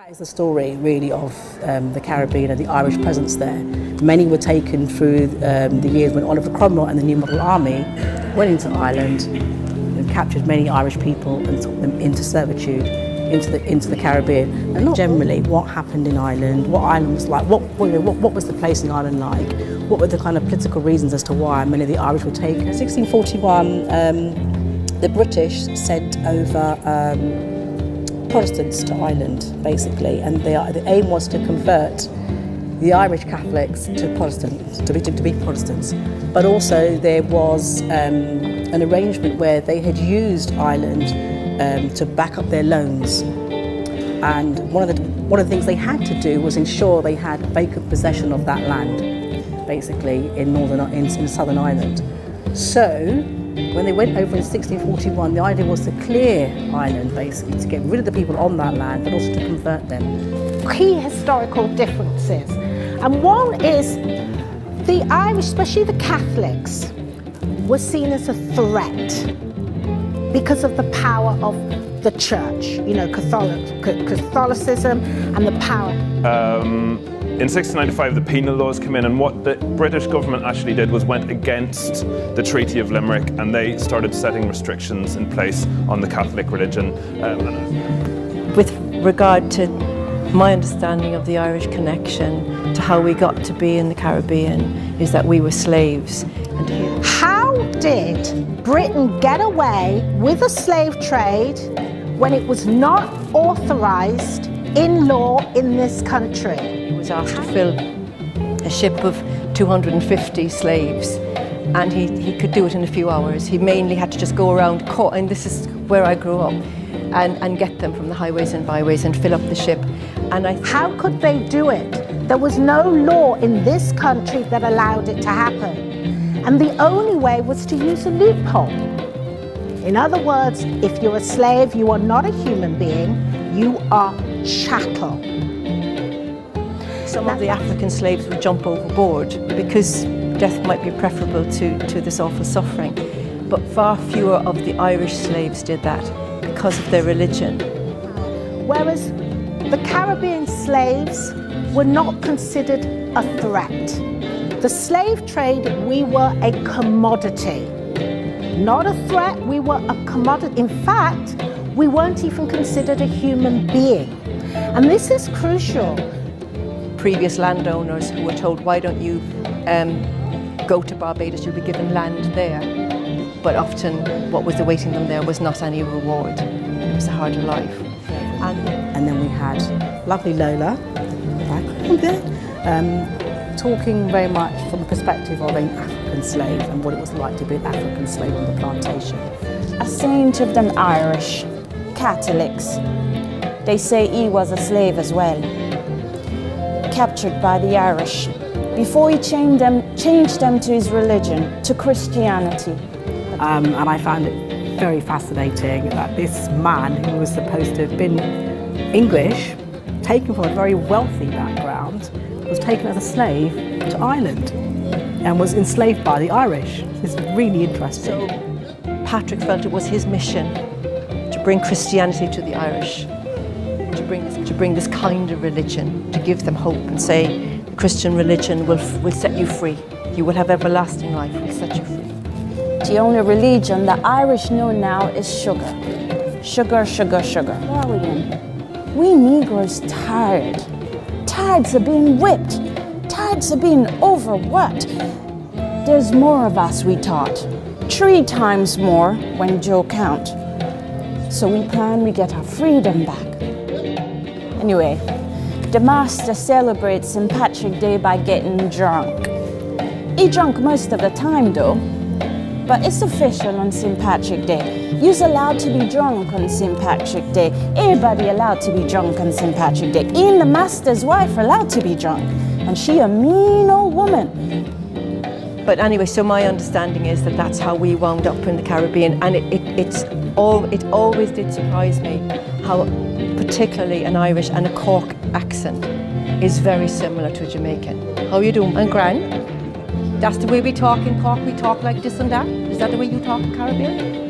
That is the story, really, of the Caribbean and the Irish presence there. Many were taken through the years when Oliver Cromwell and the New Model Army went into Ireland and captured many Irish people and took them into servitude, into the Caribbean. And not generally what happened in Ireland, what Ireland was like, what was the place in Ireland like, what were the kind of political reasons as to why many of the Irish were taken. In 1641, the British sent over Protestants to Ireland, basically, and the aim was to convert the Irish Catholics to Protestants, to be Protestants. But also there was an arrangement where they had used Ireland to back up their loans, and one of the things they had to do was ensure they had vacant possession of that land, basically in Southern Ireland. So when they went over in 1641, the idea was to clear Ireland, basically, to get rid of the people on that land, but also to convert them. Key historical differences. And one is the Irish, especially the Catholics, were seen as a threat because of the power of the church, you know, Catholicism and the power. In 1695, the penal laws came in, and what the British government actually did was went against the Treaty of Limerick, and they started setting restrictions in place on the Catholic religion. With regard to my understanding of the Irish connection to how we got to be in the Caribbean, is that we were slaves. And how did Britain get away with a slave trade when it was not authorised in law in this country? He was asked to fill a ship of 250 slaves, and he could do it in a few hours. He mainly had to just go around, and this is where I grew up, and get them from the highways and byways and fill up the ship. And how could they do it? There was no law in this country that allowed it to happen. And the only way was to use a loophole. In other words, if you're a slave, you are not a human being, you are chattel. Some of the African slaves would jump overboard because death might be preferable to this awful suffering. But far fewer of the Irish slaves did that because of their religion. Whereas the Caribbean slaves were not considered a threat. The slave trade, we were a commodity. Not a threat, we were a commodity. In fact, we weren't even considered a human being. And this is crucial. Previous landowners who were told, why don't you go to Barbados, you'll be given land there. But often what was awaiting them there was not any reward. It was a harder life. And then we had lovely Lola, talking very much from the perspective of an African slave and what it was like to be an African slave on the plantation. A saint of them Irish Catholics, they say he was a slave as well, captured by the Irish before he changed them to his religion, to Christianity. And I found it very fascinating that this man who was supposed to have been English, taken from a very wealthy background, was taken as a slave to Ireland and was enslaved by the Irish. It's really interesting. So Patrick felt it was his mission to bring Christianity to the Irish, to bring this kind of religion, to give them hope and say, the Christian religion will set you free. You will have everlasting life, it will set you free. The only religion the Irish know now is sugar. Sugar, sugar, sugar. What are we in? We Negroes tired of being whipped, tired of being overworked. There's more of us, we thought. 3 times more when Joe count. So we plan we get our freedom back. Anyway, the master celebrates St. Patrick Day by getting drunk. He drunk most of the time though, but it's official on St. Patrick Day. You're allowed to be drunk on St. Patrick Day. Everybody allowed to be drunk on St. Patrick Day. Even the master's wife allowed to be drunk. And she a mean old woman. But anyway, so my understanding is that that's how we wound up in the Caribbean, and it always did surprise me how particularly an Irish and a Cork accent is very similar to a Jamaican. How you doing? And Gran? That's the way we talk in Cork, we talk like this and that? Is that the way you talk in Caribbean?